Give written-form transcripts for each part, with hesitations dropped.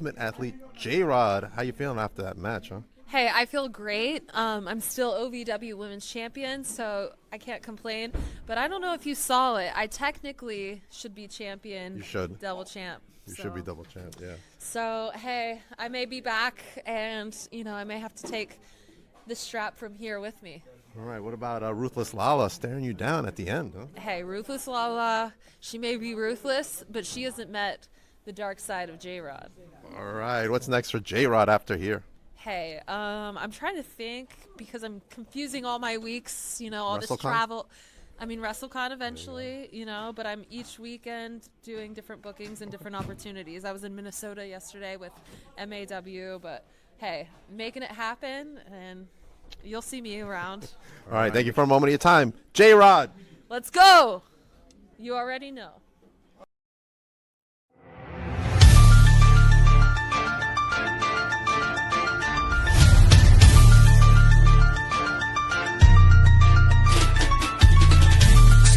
Ultimate Athlete J-Rod. How you feeling after that match, huh? Hey, I feel great. I'm still OVW Women's Champion, so I can't complain. But I don't know if you saw it. I technically should be champion. You should. Double champ. You should be double champ, yeah. So, hey, I may be back, and, I may have to take the strap from here with me. All right, what about Ruthless Lala staring you down at the end, huh? Hey, Ruthless Lala, she may be ruthless, but she hasn't met the dark side of J-Rod. All right, what's next for J-Rod after here? Hey, I'm trying to think because I'm confusing all my weeks, all this WrestleCon? travel. I mean, WrestleCon eventually, but I'm each weekend doing different bookings and different opportunities. I was in Minnesota yesterday with MAW, but hey, making it happen, and you'll see me around. All right, thank you for a moment of your time. J-Rod! Let's go! You already know.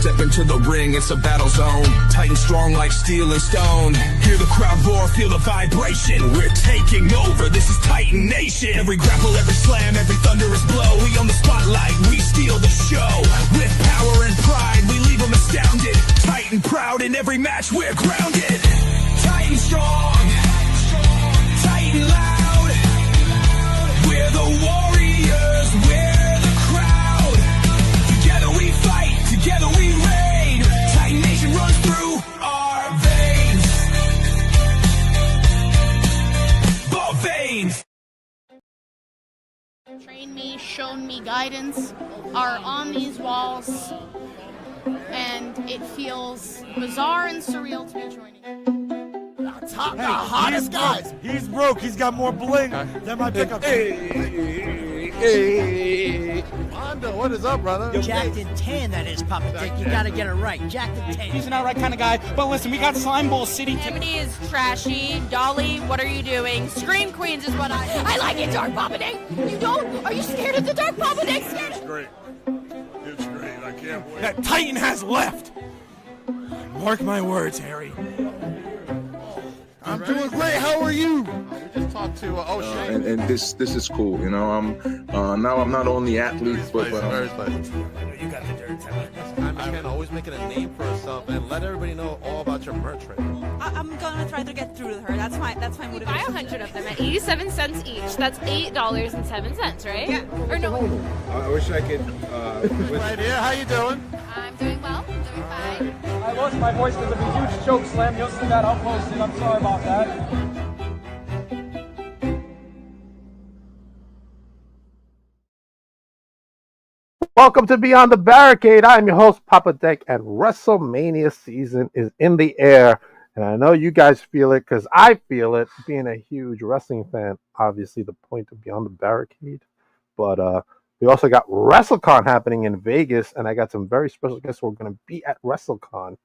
Step into the ring, it's a battle zone. Tight and strong like steel and stone. Hear the crowd roar, feel the vibration. We're taking over, this is Titan Nation. Every grapple, every slam, every thunderous blow. We own the spotlight, we steal the show. With power and pride, we leave them astounded. Titan proud, in every match we're grounded. Titan strong, Titan loud. We're the warriors, we're the crowd. Together we fight, together we reign. Titan Nation runs through our veins. The veins. Trained me, shown me guidance are on these walls, and it feels bizarre and surreal to be joining. Top, the hottest guys. He's broke. He's got more bling than my pickup. Mondo, what is up, brother? Jacked in tan, that is, Papa Dick. You gotta get it right. Jacked in tan. He's an outright kind of guy. But listen, we got Slime Bowl City. Ebony is trashy. Dolly, what are you doing? Scream Queens is what I like it, Dark Papa Dick. You don't? Are you scared of the Dark Papa Dick? It's great. It's great. I can't wait. That Titan has left. Mark my words, Harry. I'm doing great. How are you? We just talked to Shane. And this is cool. Now I'm not only the athlete, but Very spicy. You got the dirt. I can always making a name for herself and let everybody know all about your merch right now. I'm gonna try to get through to her. That's my motivation. Buy 100 of them at 87 cents each. That's $8.07, right? Yeah. Or no? I wish I could. Right here, how you doing? I'm doing well. I'm doing fine. I lost my voice because of a huge choke slam. You'll see that. I'll post it. I'm sorry about that. Welcome to Beyond the Barricade. I'm your host, Papa Deck, and WrestleMania season is in the air. And I know you guys feel it because I feel it. Being a huge wrestling fan, obviously the point of Beyond the Barricade. But we also got WrestleCon happening in Vegas, and I got some very special guests who are going to be at WrestleCon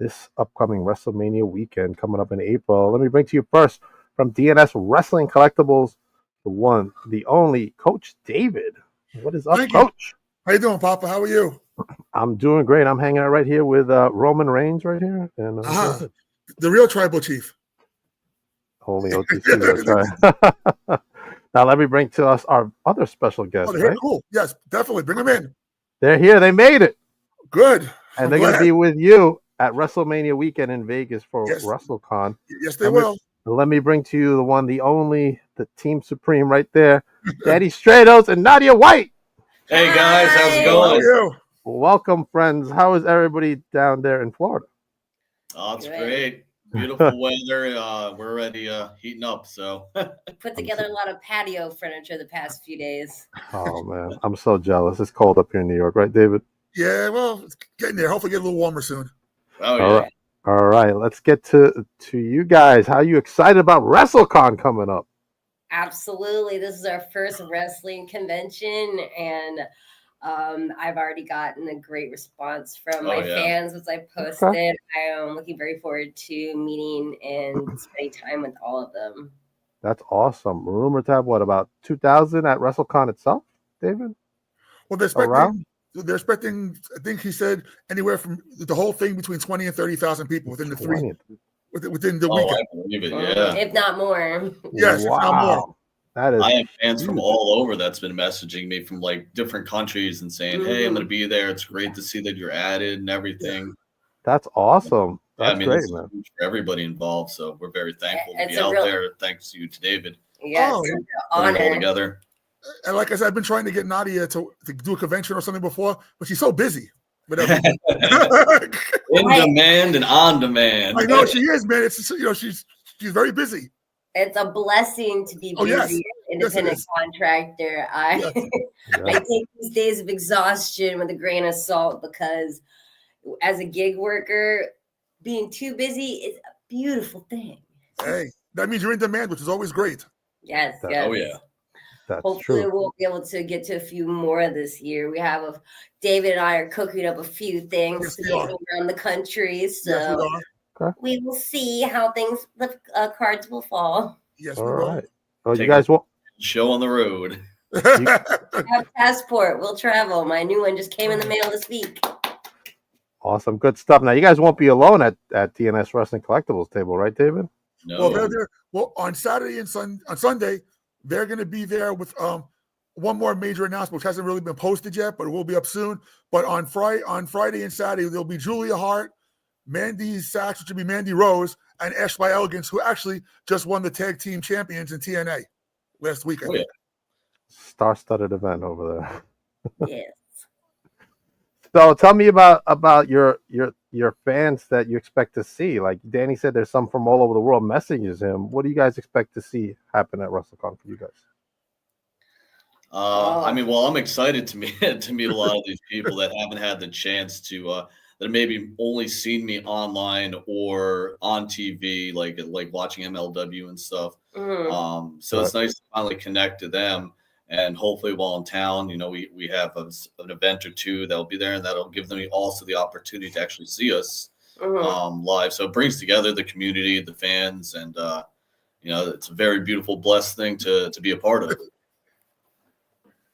this upcoming WrestleMania weekend coming up in April. Let me bring to you first from DNS Wrestling Collectibles, the one, the only, Coach David. What is up, Coach? How you doing, Papa? How are you? I'm doing great. I'm hanging out right here with Roman Reigns right here. And the real tribal chief. Holy OTC, that's right. Now let me bring to us our other special guest. Oh, they're right? cool. Yes, definitely. Bring them in. They're here. They made it. Good. And they're going to be with you at WrestleMania weekend in Vegas for WrestleCon. Yes, they will. Let me bring to you the one, the only, the Team Supreme right there, Daddy Stratos and Nadia White. Hey guys, how's it going? How are you? Welcome, friends. How is everybody down there in Florida? Oh, it's great. Beautiful weather. We're already heating up. So put together a lot of patio furniture the past few days. Oh man, I'm so jealous. It's cold up here in New York, right, David? Yeah, well, it's getting there. Hopefully, get a little warmer soon. Oh yeah. All right. Let's get to you guys. How are you excited about WrestleCon coming up? Absolutely. This is our first wrestling convention, and I've already gotten a great response from my fans as I posted. Okay. I am looking very forward to meeting and spending time with all of them. That's awesome. Rumor to have what, about 2,000 at WrestleCon itself, David? Well, they're expecting, I think he said, anywhere from the whole thing between 20 and 30,000 people within the 3. within the Oh, weekend. I believe it. Yeah. If not more. Yes, if not more. That is. I have fans from all over that's been messaging me from like different countries and saying, "Hey, I'm going to be there. It's great to see that you're added and everything." That's awesome. That's I mean, great, it's man. huge for everybody involved. So we're very thankful to It's be a out real- there. Thanks to you, to David. Yes, Oh, it's an Putting it all honor. together. And like I said, I've been trying to get Nadia to do a convention or something before, but she's so busy with everything. In demand and on demand. I know she is, man. It's she's very busy. It's a blessing to be Oh, busy yes. as an Yes, it independent is. contractor. I take these days of exhaustion with a grain of salt because as a gig worker, being too busy is a beautiful thing. Hey, that means you're in demand, which is always great. Yes, That- yes. Oh yeah. That's Hopefully true. we'll be able to get to a few more this year. We have David and I are cooking up a few things Yes, to we get are. around the country. So Yes, we are. Okay. we will see how the cards will fall. Yes, All we will. right. Well, you Take guys won't. Show on the road. Have passport. We'll travel. My new one just came in the mail this week. Awesome, good stuff. Now you guys won't be alone at TNS Wrestling Collectibles table, right, David? No. Well, they're there. Well, on Saturday and on Sunday, they're going to be there with one more major announcement, which hasn't really been posted yet, but it will be up soon. But on Friday and Saturday, there'll be Julia Hart, Mandy Sachs, which will be Mandy Rose, and Ash by Elegance, who actually just won the tag team champions in TNA last week. I think. Star-studded event over there. Yes. So tell me about your fans that you expect to see. Like Danny said, there's some from all over the world messages him. What do you guys expect to see happen at WrestleCon for you guys? I mean, well, I'm excited to meet a lot of these people that haven't had the chance to that maybe only seen me online or on TV, like watching MLW and stuff. So it's nice to finally connect to them. And hopefully while in town, we have an event or two that'll be there, and that'll give them also the opportunity to actually see us live. So it brings together the community, the fans, and it's a very beautiful, blessed thing to be a part of.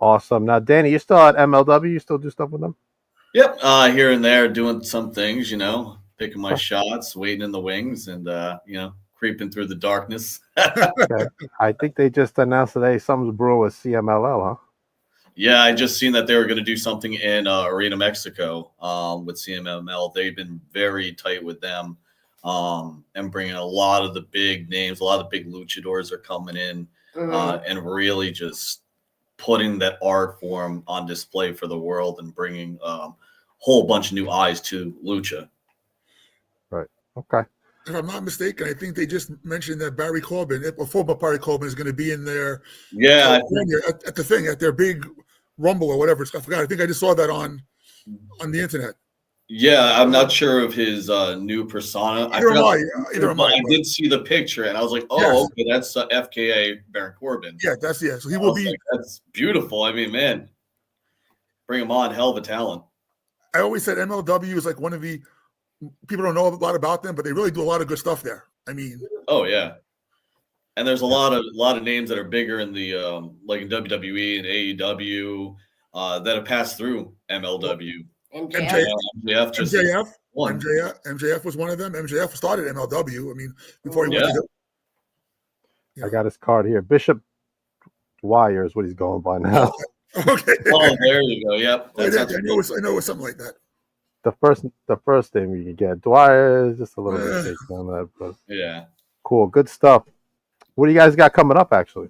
Awesome. Now, Danny, you're still at MLW. You still do stuff with them? Yep, here and there, doing some things. Picking my shots, waiting in the wings, and creeping through the darkness. Okay. I think they just announced today something's brewing with CMLL, huh? Yeah, I just seen that they were going to do something in Arena, Mexico with CMLL. They've been very tight with them and bringing a lot of the big names. A lot of the big luchadors are coming in and really just putting that art form on display for the world and bringing a whole bunch of new eyes to lucha. Right. Okay. If I'm not mistaken, I think they just mentioned that Barry Corbin, or former Barry Corbin, is going to be in there. Yeah, at the thing, at their big Rumble or whatever. I forgot. I think I just saw that on the internet. Yeah, I'm not sure of his new persona. Either am I. I did see the picture, and I was like, "Oh, Yes. okay, that's FKA Baron Corbin." Yeah, So he will be. Like, that's beautiful. I mean, man, bring him on. Hell of a talent. I always said MLW is like one of the people don't know a lot about them, but they really do a lot of good stuff there. I mean, oh yeah, and there's a lot of names that are bigger in the like in WWE and AEW that have passed through MLW. MJF was one of them. MJF started MLW. I mean, before he went to I got his card here. Bishop Dwyer is what he's going by now. Okay. Oh, there you go. Yep. I know it's something like that. The first name you can get. Dwyer is just a little mistake on that, but yeah. Cool, good stuff. What do you guys got coming up actually?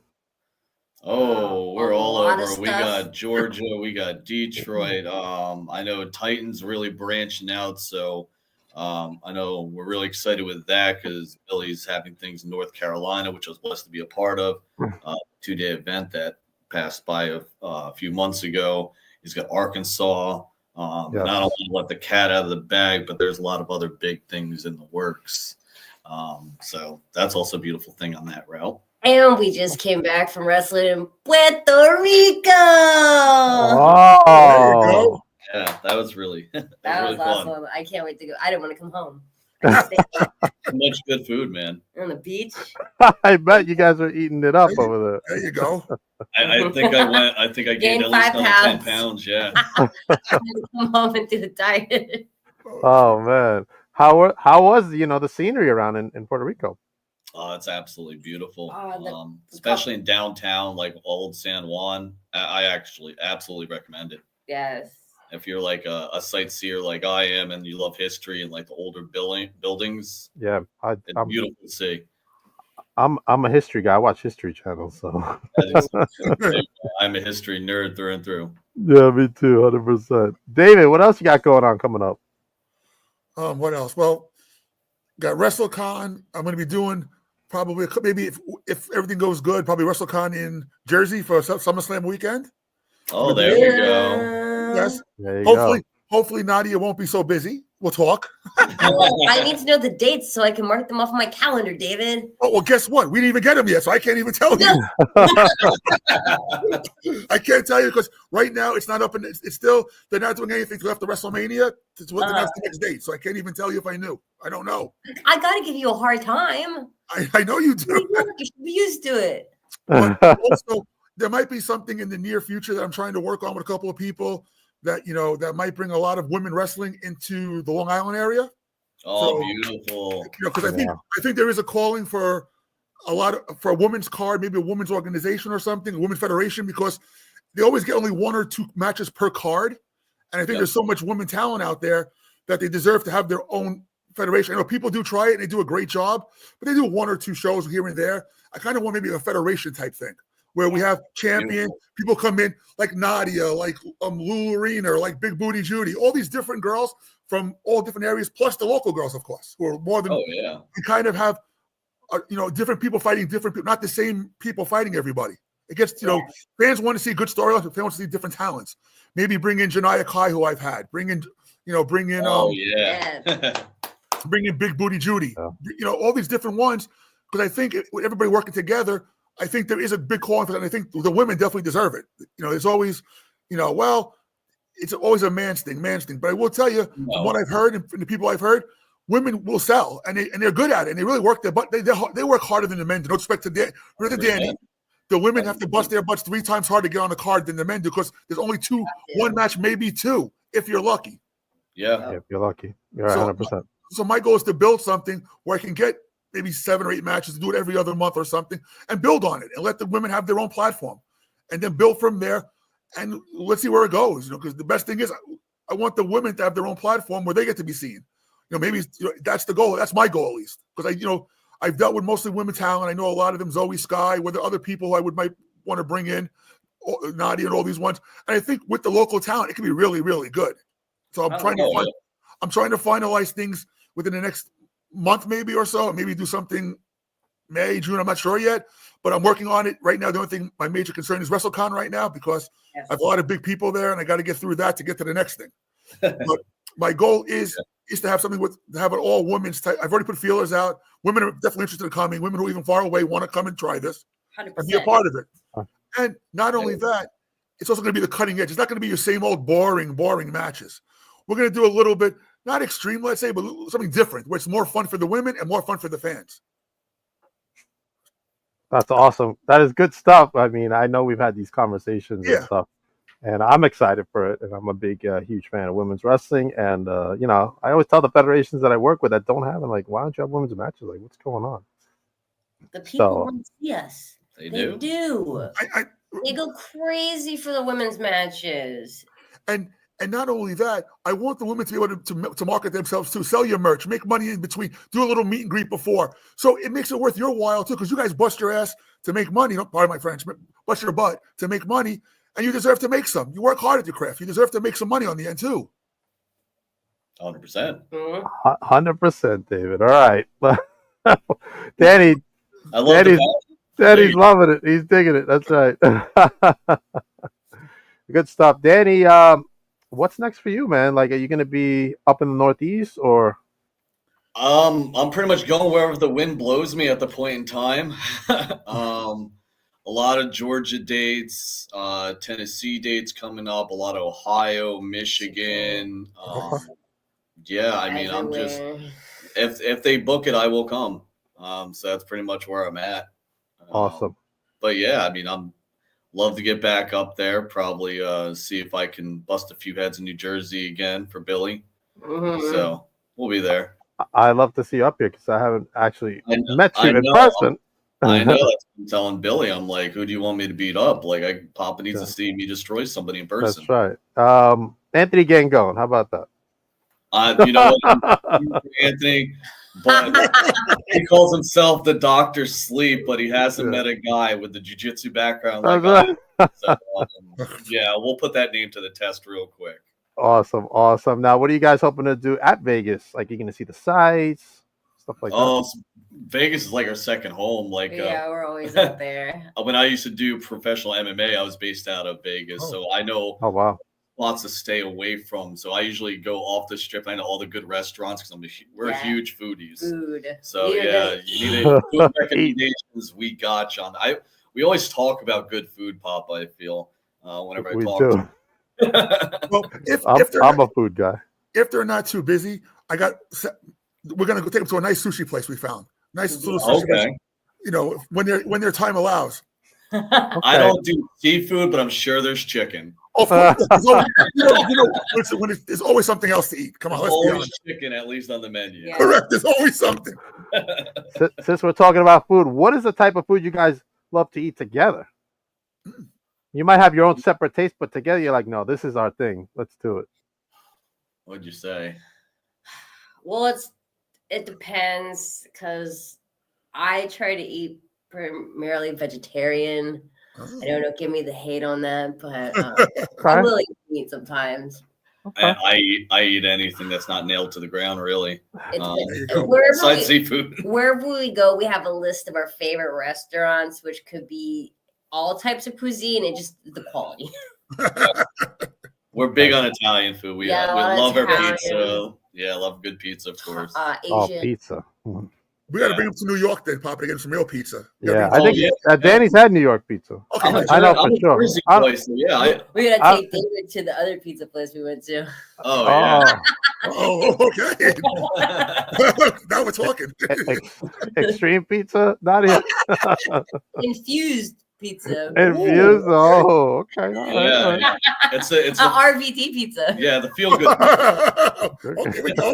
Oh, we're all over. We stuff. got Georgia, we got Detroit. I know Titans really branching out, so I know we're really excited with that because Billy's having things in North Carolina, which I was blessed to be a part of. 2-day event that passed by a few months ago. He's got Arkansas. And I don't want to let the cat out of the bag, but there's a lot of other big things in the works. So that's also a beautiful thing on that route. And we just came back from wrestling in Puerto Rico. Oh, yeah, that was really that really was awesome. fun. I can't wait to go. I didn't want to come home. Much good food, man. On the beach. I bet you guys are eating it up over there. There you go. I think I gained at least 5 10 pounds. Yeah. I had to come home and do the diet. Oh man, How was the scenery around in Puerto Rico? Oh, it's absolutely beautiful. The Especially in downtown, like old San Juan. I actually absolutely recommend it. Yes. If you're like a sightseer like I am, and you love history and like the older buildings, Yeah, it's beautiful to see. I'm a history guy. I watch History Channel, so I'm a history nerd through and through. yeah, me too, 100%. David, what else you got going on coming up? What else? Well, got WrestleCon. I'm going to be doing probably maybe if everything goes good, probably WrestleCon in Jersey for SummerSlam weekend. Oh, there we go. Yes. There you Hopefully Nadia won't be so busy. We'll talk. I need to know the dates so I can mark them off my calendar, David. Oh, well, guess what? We didn't even get them yet, so I can't even tell you. I can't tell you because right now it's not up and it's still, they're not doing anything till after WrestleMania to announce the next date. So I can't even tell you if I knew. I don't know. I got to give you a hard time. I know you do. You should be used to it. But also, there might be something in the near future that I'm trying to work on with a couple of people that, that might bring a lot of women wrestling into the Long Island area. Oh, so, beautiful. Because I think there is a calling for a women's card, maybe a women's organization or something, a women's federation, because they always get only 1 or 2 matches per card. And I think there's so much women talent out there that they deserve to have their own federation. I know people do try it and they do a great job, but they do 1 or 2 shows here and there. I kind of want maybe a federation type thing where we have champion people come in like Nadia, like Lou Arena, or like Big Booty Judy, all these different girls from all different areas, plus the local girls, of course, who are more than we kind of have, different people fighting different people, not the same people fighting everybody. It gets, fans want to see good storylines, but fans want to see different talents. Maybe bring in Janiyah Kai, who I've had. Bring in bring in Big Booty Judy. All these different ones, because I think with everybody working together, I think there is a big calling for that. And I think the women definitely deserve it. It's always, it's always a man's thing. But I will tell you, from what I've heard and from the people I've heard, women will sell, and they're good at it, and they really work their butt. They work harder than the men do. No respect to Danny. The women have to bust their butts 3 times harder to get on the card than the men do, because there's only 1 match, maybe 2, if you're lucky. Yeah, if you're lucky. You're 100%. So my goal is to build something where I can get maybe 7 or 8 matches, do it every other month or something, and build on it, and let the women have their own platform, and then build from there, and let's see where it goes. Because the best thing is, I want the women to have their own platform where they get to be seen. Maybe that's the goal. That's my goal, at least, because I've dealt with mostly women talent. I know a lot of them, Zoe Sky, where there are other people who might want to bring in, Nadia and all these ones. And I think with the local talent, it can be really, really good. So I'm trying to finalize things within the next month, maybe or so, and maybe do something May, June. I'm not sure yet, but I'm working on it right now. The only thing, my major concern is WrestleCon right now, because I have a lot of big people there, and I got to get through that to get to the next thing. But my goal is to have something to have an all women's type. I've already put feelers out. Women are definitely interested in coming. Women who are even far away want to come and try this 100%. and be a part of it. And not only that, it's also going to be the cutting edge. It's not going to be your same old boring matches. We're going to do a little bit, not extreme, let's say, but something different, where it's more fun for the women and more fun for the fans. That's awesome. That is good stuff. I mean, I know we've had these conversations and stuff, and I'm excited for it. And I'm a big, huge fan of women's wrestling. And, I always tell the federations that I work with that don't have it, like, why don't you have women's matches? Like, what's going on? The people want to see us. They do. They go crazy for the women's matches. And not only that, I want the women to be able to market themselves too, sell your merch, make money in between, do a little meet and greet before. So it makes it worth your while too, because you guys bust your ass to make money. Pardon my French, bust your butt to make money, and you deserve to make some. You work hard at your craft. You deserve to make some money on the end too. 100%. 100%, David. All right. Danny. I love Danny's loving it. He's digging it. That's right. Good stuff. Danny, what's next for you, man? Like, are you going to be up in the Northeast or? I'm pretty much going wherever the wind blows me at the point in time. A lot of Georgia dates, Tennessee dates coming up, a lot of Ohio, Michigan. I mean, I'm just, if they book it, I will come. So that's pretty much where I'm at. Awesome. But yeah, I mean, I'm love to get back up there. Probably see if I can bust a few heads in New Jersey again for Billy. So we'll be there. I love to see you up here because I haven't actually met you in know. person. I know. I'm telling Billy, I'm like, who do you want me to beat up? Like, Papa needs to see me destroy somebody in person. That's right. Anthony Gangone, how about that? You know what, Anthony, but he calls himself the Dr. Sleep, but he hasn't met a guy with the jiu-jitsu background like I. So, yeah, we'll put that name to the test real quick. Awesome. Now, what are you guys hoping to do at Vegas? Like, you're going to see the sights, stuff like that? Vegas is like our second home. Like, we're always up there. When I used to do professional MMA, I was based out of Vegas, so I know. Oh wow. Lots to stay away from, so I usually go off the strip. I know all the good restaurants because we're huge foodies. So you need food recommendations. We got you on. We always talk about good food, Papa. I feel whenever I talk. Do. Well, if I'm a food guy. If they're not too busy, we're gonna go take them to a nice sushi place we found. Nice little sushi place. You know, when their time allows. I don't do seafood, but I'm sure there's chicken. There's always something else to eat. Come on, let's be honest. Chicken, at least on the menu. Yeah. Correct. There's always something. Since we're talking about food, what is the type of food you guys love to eat together? You might have your own separate taste, but together you're like, no, this is our thing. Let's do it. What'd you say? Well, it depends because I try to eat primarily vegetarian. I don't know, give me the hate on that, but I'm willing to eat sometimes. I eat anything that's not nailed to the ground, really. Besides seafood. Wherever we go, we have a list of our favorite restaurants, which could be all types of cuisine and just the quality. We're big on Italian food. We love our pizza. Yeah, love good pizza, of course. Asian. Pizza. We got to bring them to New York then, Papa, to get some real pizza. Yeah, I think Danny's had New York pizza. Okay, I know for sure. We're gonna take David to the other pizza place we went to. Oh yeah. Okay. Now we're talking. Extreme pizza, Nadia. Infused pizza. Infused. Oh, okay. Yeah. It's a RVT pizza. Yeah, the feel good.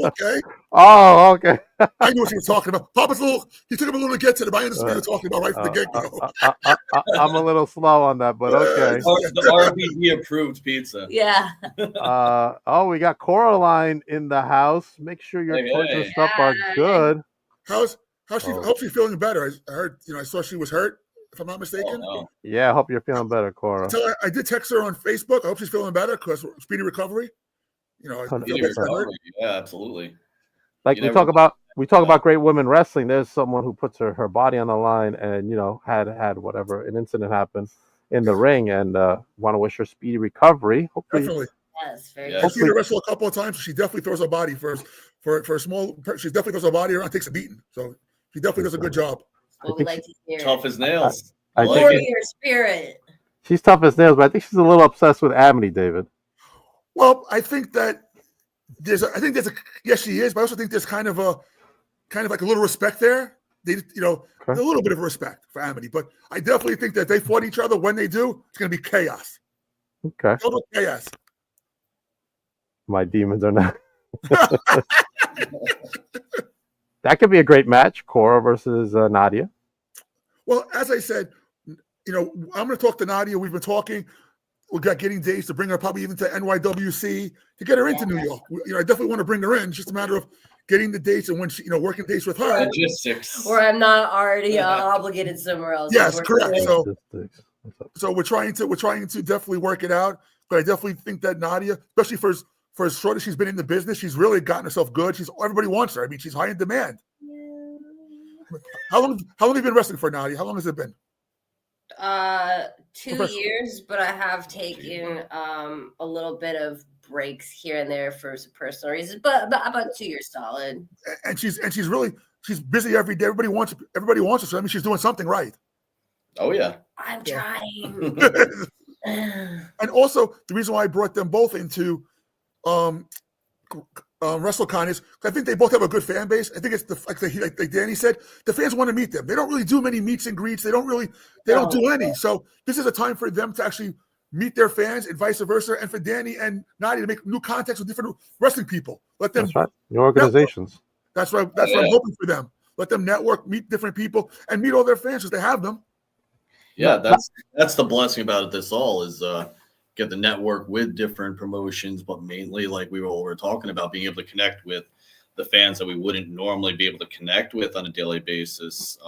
Okay. Oh, okay. I knew what you were talking about. Papa's he took him a little to get to them. I understand what you're talking about right from the get-go. I'm a little slow on that, but okay. The RVT approved pizza. Yeah. We got Coraline in the house. Make sure your toys and stuff are good. How's she? Hope she's feeling better. I heard. I saw she was hurt. If I'm not mistaken. Yeah, I hope you're feeling better, Cora. So I did text her on Facebook. I hope she's feeling better because speedy recovery. Yeah, absolutely. Like we talk about great women wrestling. There's someone who puts her body on the line, and had whatever an incident happen in the ring, and want to wish her speedy recovery. Hopefully, definitely. Yes, very I've seen her wrestle a couple of times. She definitely throws her body for a small. She definitely throws her body around, takes a beating. So she definitely does a good job. What we like to hear. Tough as nails. Warrior spirit. She's tough as nails, but I think she's a little obsessed with Amity, David. Well, I think that yes, she is, but I also think there's kind of like a little respect there. They, a little bit of respect for Amity, but I definitely think that they fought each other. When they do, it's going to be chaos. Okay. Total chaos. My demons are not. That could be a great match, Cora versus Nadia. Well, as I said, I'm going to talk to Nadia. We've been talking. We got getting dates to bring her probably even to NYWC to get her into New York. I definitely want to bring her in. It's just a matter of getting the dates and when she, working dates with her. Logistics. Or I'm not already obligated somewhere else. Yes, correct. So we're trying to definitely work it out. But I definitely think that Nadia, especially for as short as she's been in the business, she's really gotten herself good. Everybody wants her. I mean, she's high in demand. Yeah. How long have you been wrestling for, Nadia? How long has it been? 2 years, but I have taken a little bit of breaks here and there for some personal reasons, but about 2 years solid. And she's busy every day. Everybody wants her. So I mean, she's doing something right. Oh yeah, I'm trying. And also, the reason why I brought them both into WrestleCon is I think they both have a good fan base. I think it's like Danny said, the fans want to meet them. They don't really do many meets and greets. They don't do any. So this is a time for them to actually meet their fans and vice versa, and for Danny and Nadia to make new contacts with different wrestling people. Let them. That's right. New organizations. That's why I'm hoping for them. Let them network, meet different people, and meet all their fans because they have them. Yeah, that's the blessing about this all is get the network with different promotions, but mainly like we were talking about, being able to connect with the fans that we wouldn't normally be able to connect with on a daily basis.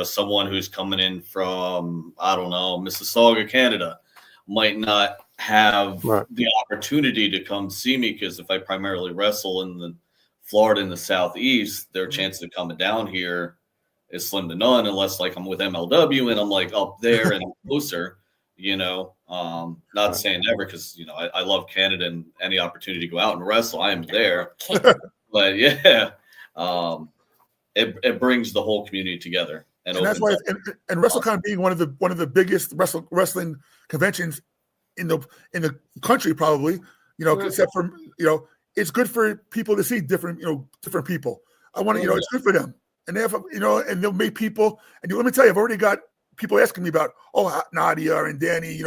Someone who's coming in from, I don't know, Mississauga, Canada, might not have the opportunity to come see me because if I primarily wrestle in the Florida in the Southeast, their chance of coming down here is slim to none unless like I'm with MLW and I'm like up there and closer, not saying never because, I love Canada and any opportunity to go out and wrestle, I am there. But yeah, it brings the whole community together. And that's why, and WrestleCon being one of the biggest wrestling conventions in the country, probably, except for, it's good for people to see different people. I want to, it's good for them. And they have, and they'll meet people. And let me tell you, I've already got people asking me about, Nadia and Danny,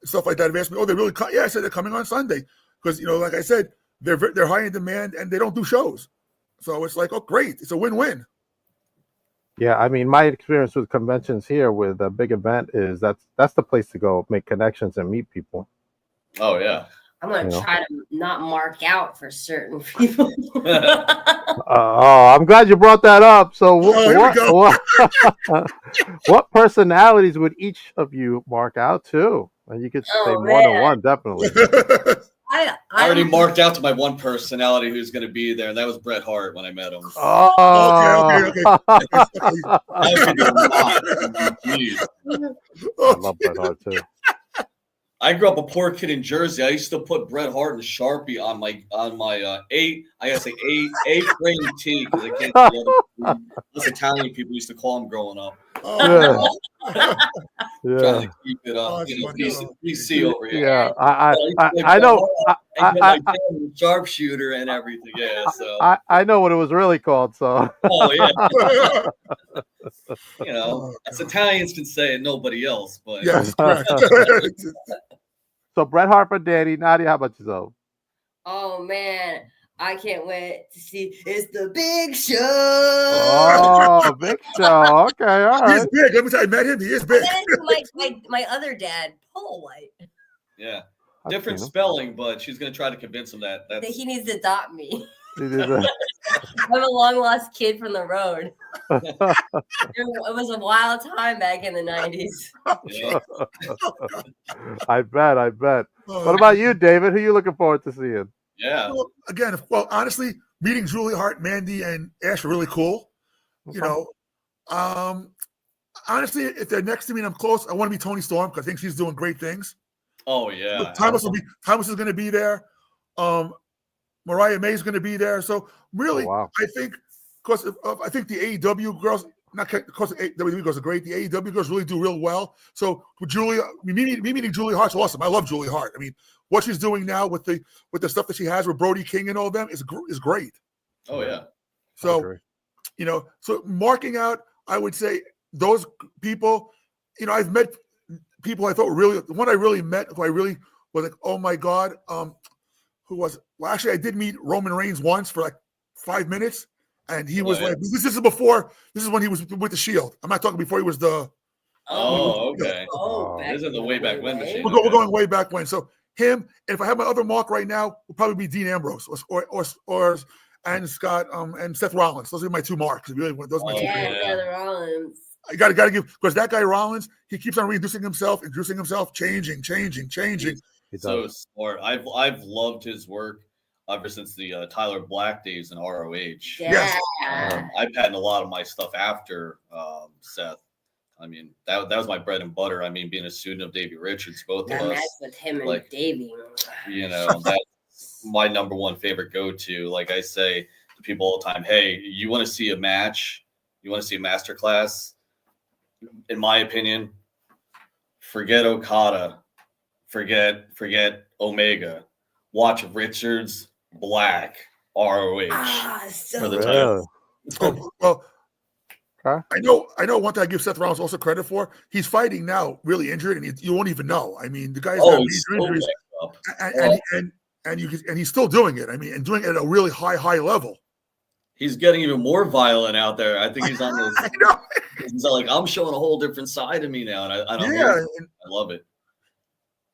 stuff like that. They've asked me, they really come? Yeah, I said they're coming on Sunday because, like I said, they're high in demand and they don't do shows. So it's like, great. It's a win-win. Yeah, I mean, my experience with conventions here with a big event is that's the place to go make connections and meet people. Oh, yeah. I'm going to try to not mark out for certain people. I'm glad you brought that up. So what personalities would each of you mark out to? And you could say more than one, definitely. I already marked out to my one personality who's going to be there, and that was Bret Hart when I met him. Oh, okay. I love Bret Hart too. I grew up a poor kid in Jersey. I used to put Bret Hart and Sharpie on my A-frame T because I can't see those Italian people used to call him growing up. Trying to keep it up, PC over here. Yeah, I know. I sharpshooter and everything. Yeah, so I know what it was really called. So. Oh yeah. As Italians can say it, nobody else. But yes. So Bret Hart for Danny. Nadia, how about yourself? Oh man, I can't wait to see. It's the Big Show. Oh, Big Show. Okay, all right. He's big. Let me tell you, I met him. He is big. my other dad, Paul White. Yeah, different spelling, but she's gonna try to convince him that he needs to adopt me. I'm a long lost kid from the road. It was a wild time back in the 90s. I bet. What about you, David? Who are you looking forward to seeing? Yeah. Well, honestly, meeting Julie Hart, Mandy, and Ash are really cool. Honestly, if they're next to me and I'm close, I want to be Toni Storm because I think she's doing great things. Oh yeah. Thomas is going to be there. Mariah May is going to be there. So really, I think because I think the AEW girls, not because the WWE girls are great, the AEW girls really do real well. So with Julia, me meeting Julie Hart's awesome. I love Julie Hart. I mean, what she's doing now with the stuff that she has with Brody King and all of them is great. Oh yeah. So so marking out, I would say those people. I've met people I thought were really the one I really met who I really was like, oh my god. Who was it? Well, actually, I did meet Roman Reigns once for like 5 minutes, and he was like, "This is before. This is when he was with the Shield. I'm not talking before he was the." Oh, okay. This is the way back when machine. We're going way back when. So him, and if I have my other mark right now, would probably be Dean Ambrose or and Scott and Seth Rollins. Those are my two marks. Really, those are my two. Yeah, Rollins. I got to give because that guy Rollins, he keeps on reintroducing himself, changing. So smart. I've loved his work ever since the Tyler Black days in ROH. Yeah. I've had a lot of my stuff after Seth. I mean, that was my bread and butter. I mean, being a student of Davey Richards, both of us. That's with him and Davey. That's my number one favorite go-to. Like I say to people all the time, hey, you want to see a match? You want to see a masterclass? In my opinion, forget Okada. Forget Omega. Watch Richards, Black, ROH for the title. Well, I know one thing I give Seth Rollins also credit for. He's fighting now, really injured, and you won't even know. I mean, the guy's got major injuries, and he's still doing it. I mean, and doing it at a really high level. he's getting even more violent out there. I think he's on this. I know. He's like, I'm showing a whole different side of me now, and I Yeah, I love it.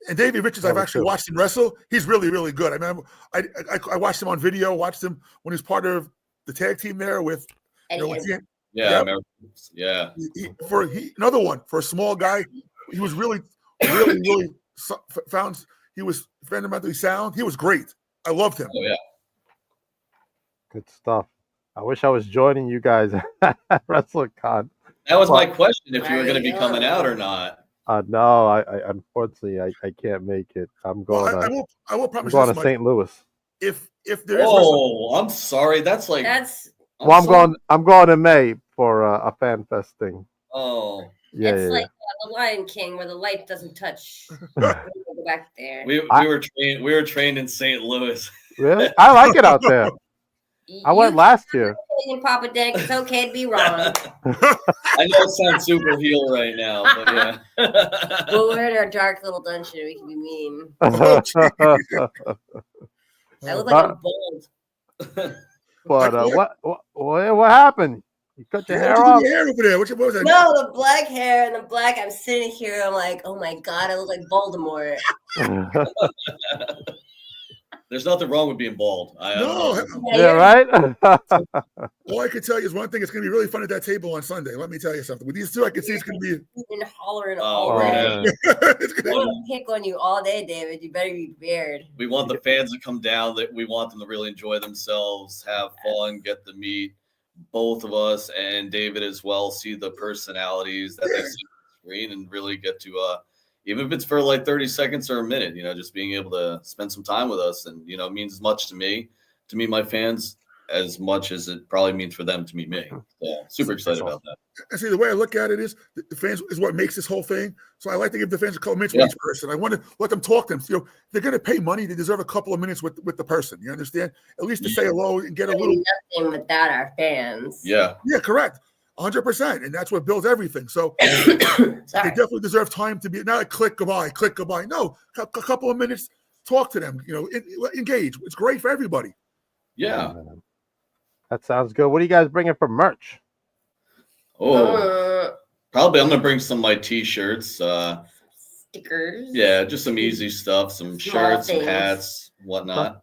And Davey Richards, I've actually watched him wrestle. He's really, really good. I mean, I watched him on video. Watched him when he's part of the tag team there with. Another one for a small guy. He was really, really, really found. He was fundamentally sound. He was great. I loved him. Oh yeah. Good stuff. I wish I was joining you guys at WrestleCon. That was my question: if you were going to be coming out or not. No, I unfortunately I can't make it. I'm going. Well, I will promise. I'm going to St. Louis. If there is. I'm sorry. That's like. I'm going in May for a fan fest thing. Oh. Yeah. It's like the Lion King, where the light doesn't touch. Go back there. We were trained in St. Louis. Really? I like it out there. I went last year. Papa Dank, it's okay to be wrong. I know it sounds super heel right now, but yeah. Well, we're in our dark little dungeon. We can be mean. I look like I'm bold. But what happened? You cut your hair off? Hair over there. What was that? No, the black hair and the black. I'm sitting here. I'm like, oh my god, I look like Voldemort. There's nothing wrong with being bald. Right? All I can tell you is one thing. It's going to be really fun at that table on Sunday. Let me tell you something. With these two, I can see it's going to be and hollering all day. I'm going to pick on you all day, David. You better be prepared. We want the fans to come down. That we want them to really enjoy themselves, have fun, get to meet both of us and David as well. See the personalities that they see on the screen and really get to. Even if it's for like 30 seconds or a minute, just being able to spend some time with us and, means as much to me, to meet my fans, as much as it probably means for them to meet me. So super excited about that. And see, the way I look at it is the fans is what makes this whole thing. So I like to give the fans a couple minutes with each person. I want to let them talk to them. They're going to pay money. They deserve a couple of minutes with the person. You understand? At least to say hello and get a little. Nothing without our fans. Yeah. Yeah, correct. 100%, and that's what builds everything. So they definitely deserve time to be not a click goodbye. No, a couple of minutes, talk to them. Engage. It's great for everybody. Yeah, that sounds good. What are you guys bringing for merch? Probably I'm gonna bring some of my T-shirts, stickers. Yeah, just some easy stuff, some shirts, some hats, whatnot.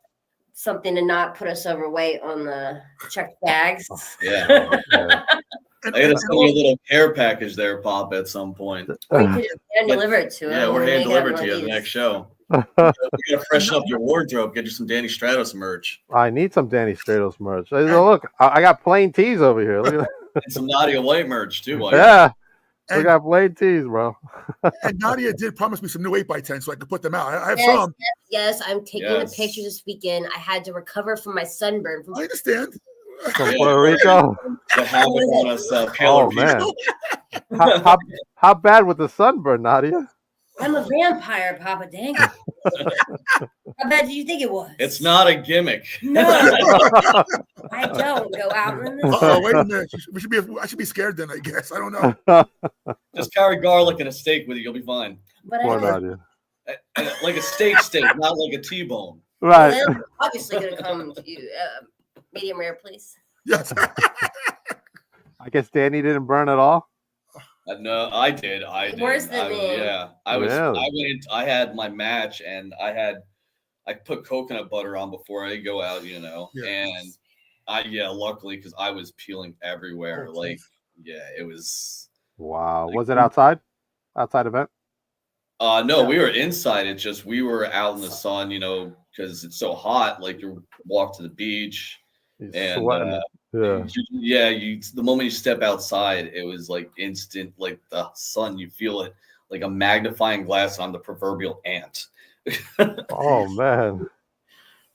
Something to not put us overweight on the checked bags. Yeah. I gotta send you a little care package there, Pop, at some point. We could hand deliver it to him. Yeah, we're hand delivered to you at the next show. You gotta freshen up your wardrobe. Get you some Danny Stratos merch. I need some Danny Stratos merch. Look, I got plain tees over here. Look at that. And some Nadia White merch too. Yeah. We got plain tees, bro. And Nadia did promise me some new 8x10 so I could put them out. I have yes, some. Yes, I'm taking the pictures this weekend. I had to recover from my sunburn. I understand. From Puerto Rico. Oh man. How bad with the sunburn, Nadia? I'm a vampire, Papa Dank. How bad do you think it was? It's not a gimmick. No, I don't go out in the sun. Wait a minute. I should be scared then, I guess. I don't know. Just carry garlic and a steak with you. You'll be fine. But Nadia. Like a steak, not like a T-bone. Right. Well, I'm obviously going to come to you. Medium rare, please. Yes. I guess Danny didn't burn at all. No, I did. I did. Worse than me. Yeah, I was. Really? I had my match, and I put coconut butter on before I go out. And luckily because I was peeling everywhere. It was. Wow. Was it outside? Outside event? No, we were inside. It's just we were out in the sun. Because it's so hot. Like you walk to the beach. And the moment you step outside, it was like instant, like the sun, you feel it like a magnifying glass on the proverbial ant. Oh man.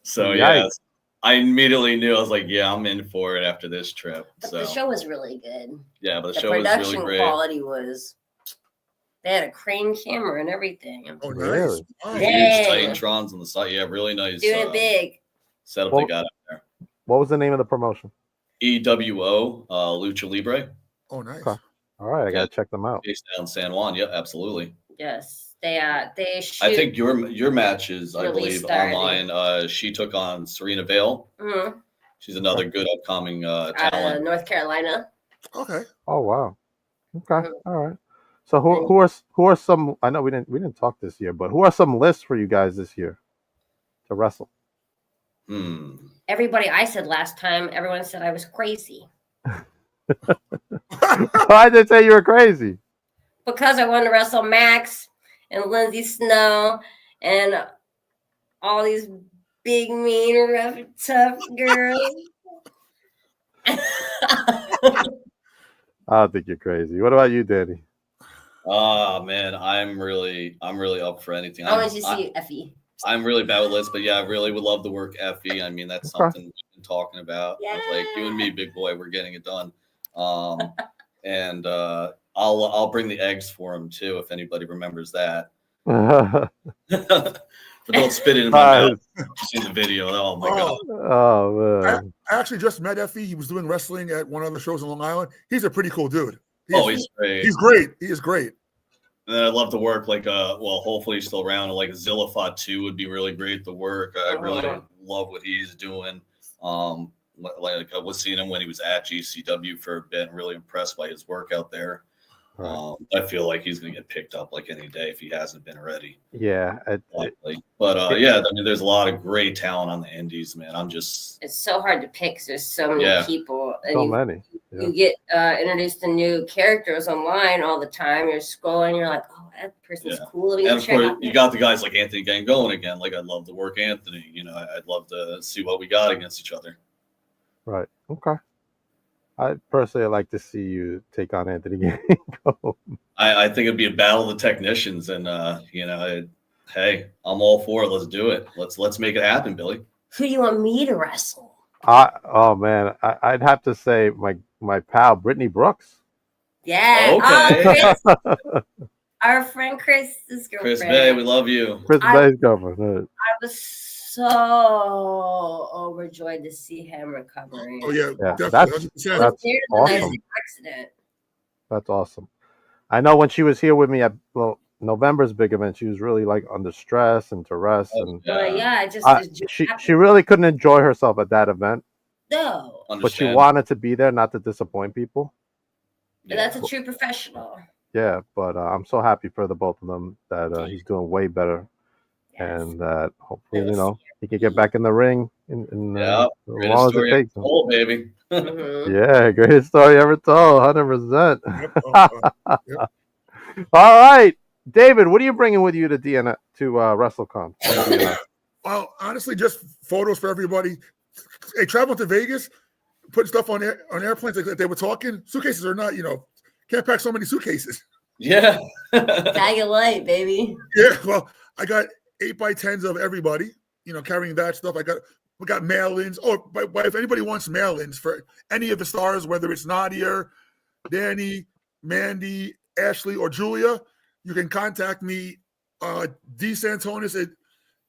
So yes, I immediately knew. I was like, yeah, I'm in for it after this trip. But the show was really good. Yeah, but the show was really great. Production quality was. They had a crane camera and everything. Oh, nice. Huge Titantrons on the side. Yeah, really nice. Doing it big. Setup they got up there. What was the name of the promotion? EWO, Lucha Libre. Oh, nice. Okay. All right, I gotta check them out. Based down in San Juan. Yeah, absolutely. Yes, they shoot. I think your match is, I believe, online. She took on Serena Vale. Mm-hmm. She's another good upcoming talent. North Carolina. Okay. Oh wow. Okay. All right. So who are some? I know we didn't talk this year, but who are some lists for you guys this year to wrestle? Everybody I said last time, everyone said I was crazy. Why did they say you were crazy? Because I wanted to wrestle Max and Lindsay Snow and all these big, mean, rough, tough girls. I don't think you're crazy. What about you, Danny? Oh man, I'm really up for anything. I want you to see Effie. I'm really bad with lists, but yeah, I really would love to work Effie. I mean, that's something we've been talking about. Yeah. Like you and me, big boy, we're getting it done. And I'll bring the eggs for him too, if anybody remembers that. But don't spit it in my mouth. You see the video? Oh my god! Oh man! I actually just met Effie. He was doing wrestling at one of the shows in Long Island. He's a pretty cool dude. He's great. He's great. He is great. And I'd love to work like hopefully he's still around. Like Zillafot 2 would be really great to work. I really love what he's doing. Like I was seeing him when he was at GCW for a bit. Really impressed by his work out there. I feel like he's gonna get picked up like any day if he hasn't been already. Yeah, yeah, I mean, there's a lot of great talent on the indies, man. It's so hard to pick. 'Cause there's so many people. And so many. You get introduced to new characters online all the time. You're scrolling, you're like, oh, that person's cool. And of course, you got the guys like Anthony Gangone again. Like, I'd love to work Anthony. You know, I'd love to see what we got against each other. Right. Okay. I personally like to see you take on Anthony Gangone. I think it'd be a battle of the technicians, and hey, I'm all for it. Let's do it. Let's make it happen, Billy. Who do you want me to wrestle? Oh man, I'd have to say my pal Brittany Brooks. Yeah. Okay. Our friend Chris's girlfriend. Chris Bay, we love you. Chris Bay's girlfriend. I was so overjoyed to see him recovering. Oh yeah, that's awesome. Accident. That's awesome. I know when she was here with me at November's big event, she was really like under stress and to rest. She really couldn't enjoy herself at that event. No. But she wanted to be there, not to disappoint people. Yeah. That's a true professional. Yeah, but I'm so happy for the both of them that he's doing way better, and that hopefully he can get back in the ring in as long as it takes him. Oh, baby. Yeah, greatest story ever told, 100%. All right, David, what are you bringing with you to WrestleCon? Well, honestly, just photos for everybody. Hey, travel to Vegas, putting stuff on airplanes like they were talking. Suitcases are not, can't pack so many suitcases. Yeah. Bag of light, baby. Yeah, well, I got 8x10s of everybody, carrying that stuff. We got mail-ins. Oh, but if anybody wants mail-ins for any of the stars, whether it's Nadia, Danny, Mandy, Ashley, or Julia, you can contact me, D Santonis at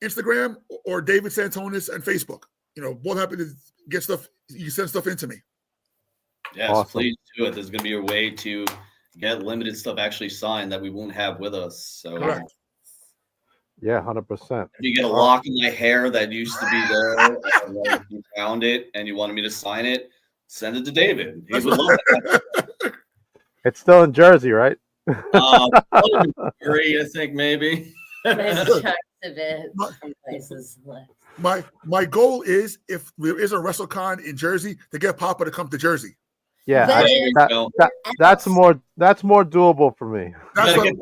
Instagram or David Santonis on Facebook. Both happy to get stuff. You send stuff into me. Yes, awesome. Please do it. There's going to be a way to get limited stuff actually signed that we won't have with us. So, correct. Yeah, 100%. If you get a lock in my hair that used to be there, and you found it, and you wanted me to sign it, send it to David. He would love that. It's still in Jersey, right? Three, I think maybe. My goal is, if there is a WrestleCon in Jersey, to get Papa to come to Jersey. Yeah, that's more doable for me. That's right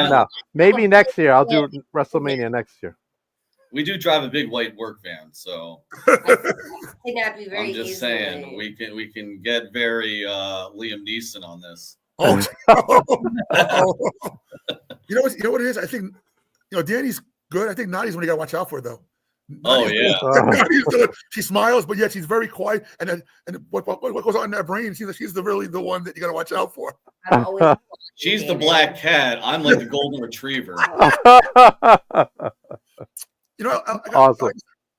now. Maybe next year. I'll do WrestleMania next year. We do drive a big white work van, so I'm just saying we can get very Liam Neeson on this. Oh. You know what it is? I think Danny's good. I think Nadia's one you gotta watch out for, though. She smiles, but yet she's very quiet. And what goes on in that brain? She's really the one that you gotta watch out for. She's the black cat. I'm like the golden retriever. Awesome.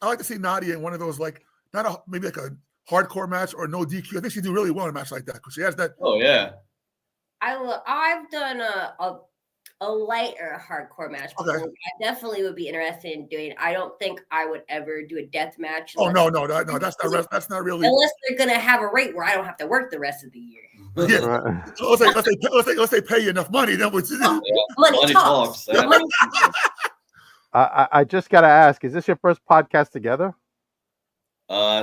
I like to see Nadia in one of those, like maybe like a hardcore match or no DQ. I think she'd do really well in a match like that because she has that. Oh yeah. I've done a light or a hardcore match. But Okay. I definitely would be interested in doing. I don't think I would ever do a death match. Oh no, that's not really. Unless they're gonna have a rate where I don't have to work the rest of the year. Yeah. Right. Let's say pay you enough money, then we'll money talks. Money talks. I just gotta ask: is this your first podcast together?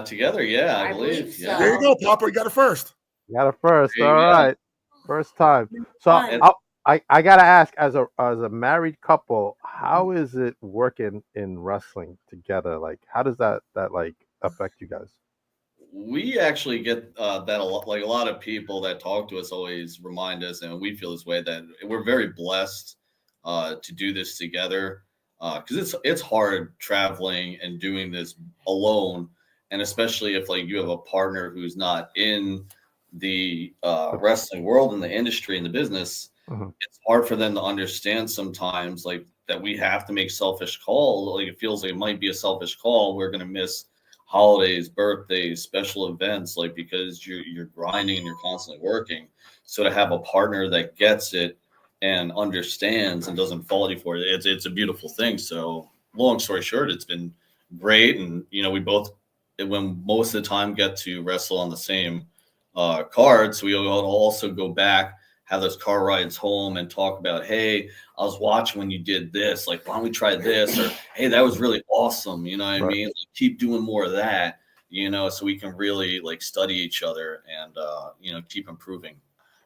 Together, yeah, I believe. So. Yeah. There you go, Papa. You got it first. You got it first. All right, first time. So I gotta ask, as a married couple, how is it working in wrestling together? Like, how does that like affect you guys? We actually get that a lot. Like a lot of people that talk to us always remind us, and we feel this way, that we're very blessed to do this together. Because it's hard traveling and doing this alone, and especially if like you have a partner who's not in the wrestling world, in the industry, in the business. It's hard for them to understand sometimes, like that we have to make selfish calls. Like it feels like it might be a selfish call. We're gonna miss holidays, birthdays, special events, like because you're grinding and you're constantly working. So to have a partner that gets it and understands and doesn't fault you for it, it's a beautiful thing. So long story short, it's been great. And we both, when most of the time, get to wrestle on the same card. So we also go back, have those car rides home and talk about, hey, I was watching when you did this, like, why don't we try this? Or, hey, that was really awesome. You know what I mean? Like, keep doing more of that, so we can really like study each other and, keep improving.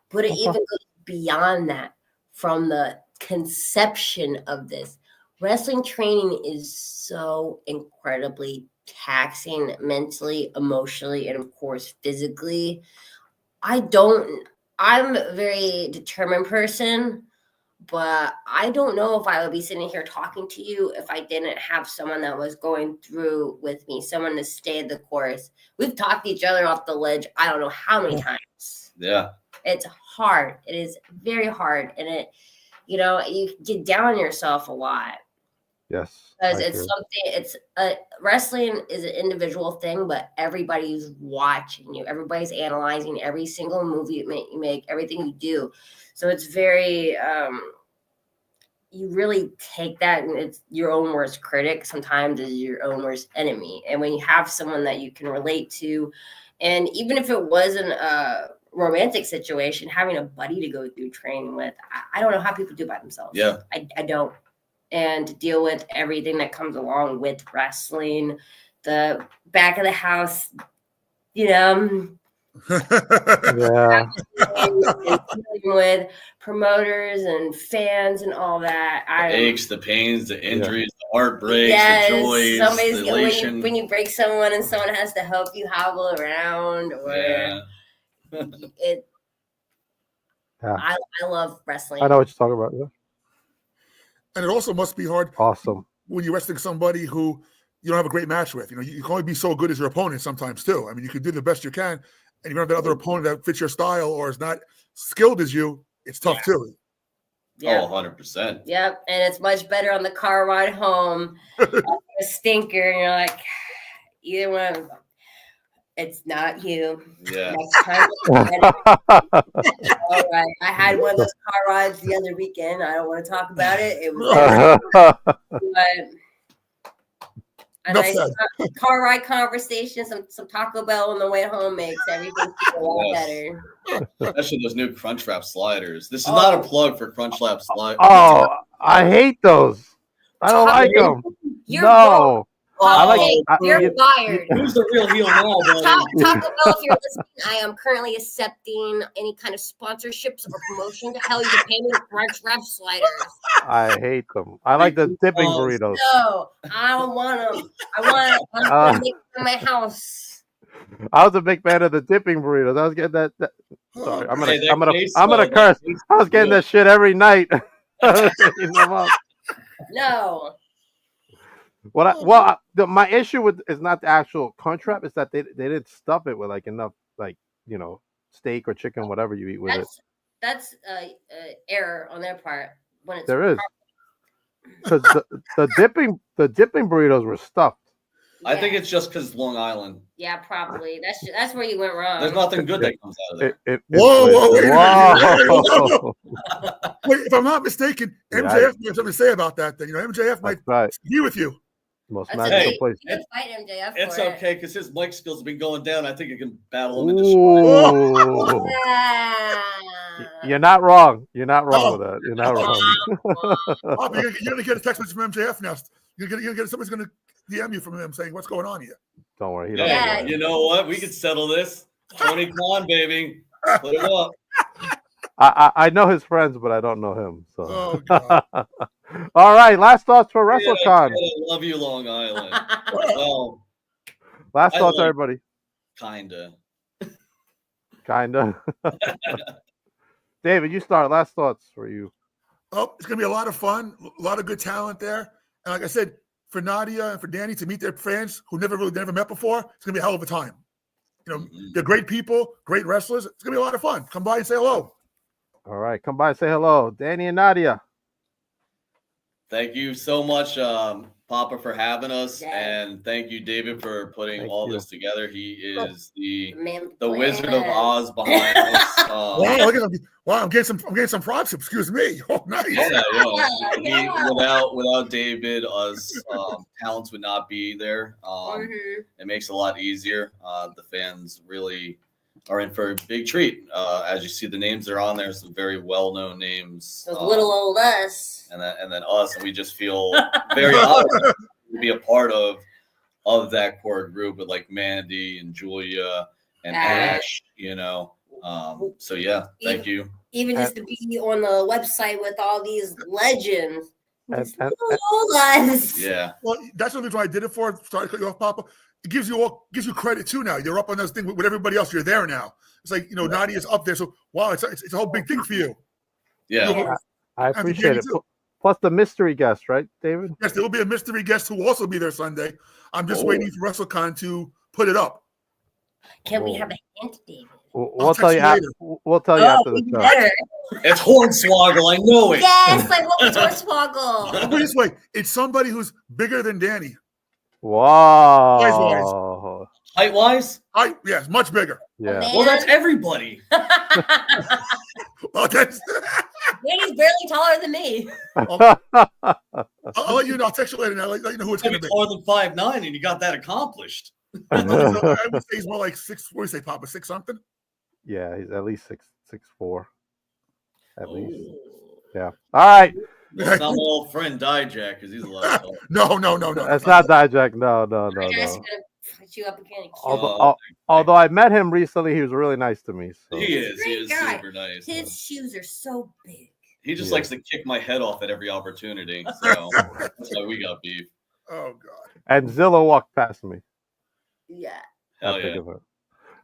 But it even goes beyond that. From the conception of this, wrestling training is so incredibly taxing mentally, emotionally, and of course physically. I'm a very determined person, but I don't know if I would be sitting here talking to you if I didn't have someone that was going through with me, someone to stay the course. We've talked each other off the ledge I don't know how many times. Yeah. It's hard. It is very hard. And you get down on yourself a lot. Yes. Because wrestling is an individual thing, but everybody's watching you. Everybody's analyzing every single move you make, everything you do. So it's very, you really take that, and it's your own worst critic sometimes is your own worst enemy. And when you have someone that you can relate to, and even if it wasn't a romantic situation, having a buddy to go through training with, I don't know how people do by themselves. Yeah. I don't. And to deal with everything that comes along with wrestling, the back of the house, Yeah. and dealing with promoters and fans and all that. The aches, the pains, the injuries, the heartbreaks, the joys, the elation. When you break someone and someone has to help you hobble around, or I love wrestling. I know what you're talking about. Yeah. And it also must be hard. Awesome. When you're wrestling somebody who you don't have a great match with. You can only be so good as your opponent sometimes too. I mean, you can do the best you can, and you don't have that other opponent that fits your style or is not skilled as you. It's tough too. Yeah. Oh, 100%. Yep. And it's much better on the car ride home. A stinker, and you're like, either one of them. It's not you. Yeah. Next time. All right. I had one of those car rides the other weekend. I don't want to talk about it. It was a nice car ride conversation, some Taco Bell on the way home makes everything feel a lot better. Especially those new Crunchwrap sliders. This is not a plug for Crunchwrap sliders. Oh, I hate those. I don't like them. No. You're fired. Who's the real heel now, buddy? Taco Bell, if you're listening, I am currently accepting any kind of sponsorships or promotion to hell you to pay me Crunchwrap sliders. I hate them. I like the dipping burritos. No, I don't want them. I want them in my house. I was a big fan of the dipping burritos. I was getting that sorry, I'm gonna curse. I was getting that shit every night. No. My issue is not the actual Crunchwrap. It's that they didn't stuff it with like enough steak or chicken, whatever you eat with it. That's error on their part. When it's there is, because the dipping burritos were stuffed. I think it's just because Long Island. Yeah, probably. That's where you went wrong. There's nothing good that comes out of there. Whoa, wait a minute. Whoa. Wait, if I'm not mistaken, MJF has something to say about that. Then MJF might agree with you. Most magical place. You can fight MJF for It's it. okay because his mic skills have been going down. I think you can battle him and destroy him. You're not wrong. You're not wrong with that. You're not wrong. You're gonna get a text message from MJF now. You're gonna get somebody's gonna DM you from him saying what's going on here. Don't worry. Yeah, you know what? We could settle this. Tony Khan, baby. Put him up. I know his friends, but I don't know him. So. All right. Last thoughts for WrestleCon. I love you, Long Island. Well, last thoughts, everybody. Kinda. David, you start. Last thoughts for you. Oh, it's gonna be a lot of fun. A lot of good talent there. And like I said, for Nadia and for Danny to meet their fans who never met before, it's gonna be a hell of a time. They're great people, great wrestlers. It's gonna be a lot of fun. Come by and say hello. All right, come by and say hello, Danny and Nadia. Thank you so much, Papa, for having us, and thank you, David, for putting this together. He is the Wizard of Oz behind us. Wow, I'm getting some props. Excuse me. Oh, nice. Without David, us talents would not be there. It makes it a lot easier. The fans really are in for a big treat. As you see, the names that are on there, some very well-known names. So little old us. And then us, and we just feel very honored to be a part of that core group with like Mandy and Julia and Ash, So yeah, thank you. Even just to be on the website with all these legends. Yeah. Well, that's the reason why I did it for. Sorry to cut you off, Papa. It gives you credit too now. You're up on this thing with everybody else. You're there now. It's like Nadia's up there. So wow, it's a whole big thing for you. Yeah. I appreciate it. Plus the mystery guest, right, David? Yes, there will be a mystery guest who will also be there Sunday. I'm just waiting for WrestleCon to put it up. Can we have a hint, David? We'll tell you after. We'll tell you after the show. It's Hornswoggle. I know it. Yes, like what was Hornswoggle? Put it this way, it's somebody who's bigger than Danny. Wow. Height-wise? Yes, much bigger. Yeah. Well, that's everybody. Well, that's. Danny's barely taller than me. I'll let you know. I'll text you later. Now, let you know who it's going to be. Taller than 5'9", and you got that accomplished. I would say he's more like 6. What do you say, Papa? 6 something? Yeah, he's at least 6'4". At least. Yeah. All right. That's not my old friend Dijak, because he's a lot taller. No. That's not Dijak. No. Put you up again. Although I met him recently, he was really nice to me. So. He is super nice. His shoes are so big. He just likes to kick my head off at every opportunity. So that's why we got beef. Oh God. And Zilla walked past me. Yeah. Hell yeah.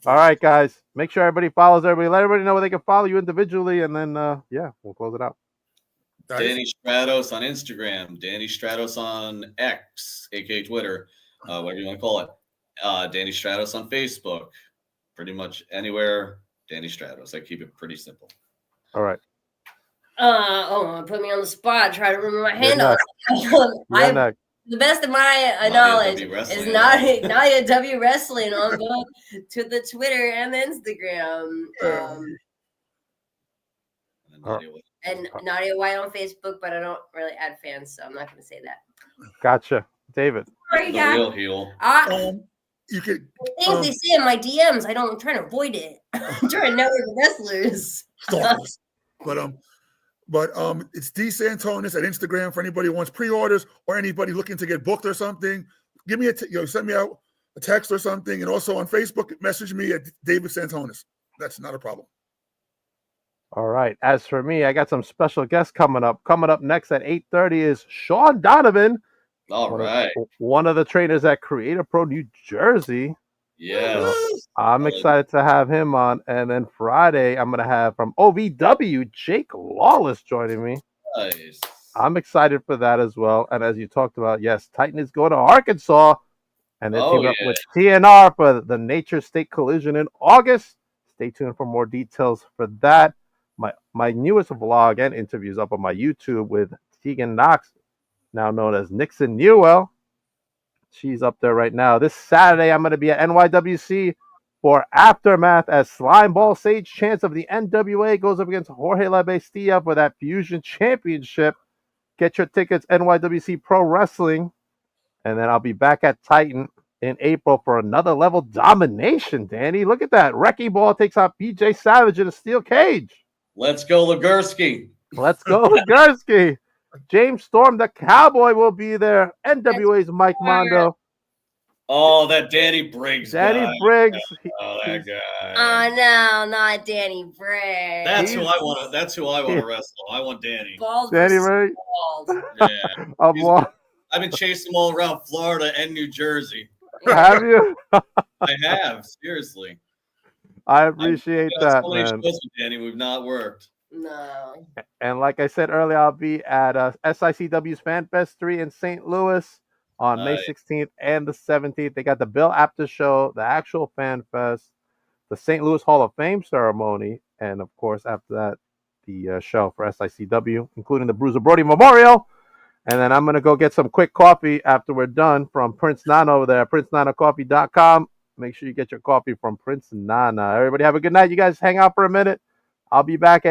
All right, guys. Make sure everybody follows everybody. Let everybody know where they can follow you individually, and then we'll close it out. Danny Stratos on Instagram, Danny Stratos on X, aka Twitter, whatever you want to call it. Danny Stratos on Facebook. Pretty much anywhere, Danny Stratos. I keep it pretty simple. All right. Put me on the spot. Try to remember my handle. The best of my knowledge is Nadia W Wrestling on both to the Twitter and the Instagram. And Nadia White on Facebook, but I don't really add fans, so I'm not going to say that. Gotcha, David. Sorry, the real heel. You could things they say in my DMs. I'm trying to avoid it. I'm trying to know the wrestlers. But it's D Santonis at Instagram for anybody who wants pre-orders or anybody looking to get booked or something. Give me send me out a text or something, and also on Facebook, message me at David Santonis. That's not a problem. All right. As for me, I got some special guests coming up. Coming up next at 8:30 is Sean Donovan. All right. One of the trainers at Creator Pro New Jersey. Yeah. I'm excited to have him on. And then Friday, I'm going to have from OVW, Jake Lawless joining me. Nice. I'm excited for that as well. And as you talked about, yes, Titan is going to Arkansas. And they're teaming up with TNR for the Nature State Collision in August. Stay tuned for more details for that. My newest vlog and interviews up on my YouTube with Tegan Knox, now known as Nixon Newell. She's up there right now. This Saturday, I'm going to be at NYWC for Aftermath as Slimeball Sage Chance of the NWA goes up against Jorge La Bestia for that Fusion Championship. Get your tickets, NYWC Pro Wrestling. And then I'll be back at Titan in April for another level domination, Danny. Look at that. Wrecking Ball takes on BJ Savage in a steel cage. Let's go, Legursky. Let's go, Legursky. James Storm, the Cowboy, will be there. NWA's Mike Mondo. Oh, that Danny Briggs Danny guy. Briggs. Oh, that guy. Oh no, not Danny Briggs. That's who I want to wrestle. I want Danny. Balls Danny Briggs. Yeah. I've been chasing them all around Florida and New Jersey. Have you? I have, seriously. I appreciate that, so many man. shows with Danny, we've not worked. No. And like I said earlier, I'll be at SICW's Fan Fest 3 in St. Louis on May 16th and the 17th. They got the Bill Apter Show, the actual Fan Fest, the St. Louis Hall of Fame ceremony, and of course, after that, the show for SICW, including the Bruiser Brody Memorial. And then I'm going to go get some quick coffee after we're done from Prince Nana over there, PrinceNanaCoffee.com. Make sure you get your coffee from Prince Nana. Everybody have a good night. You guys hang out for a minute. I'll be back at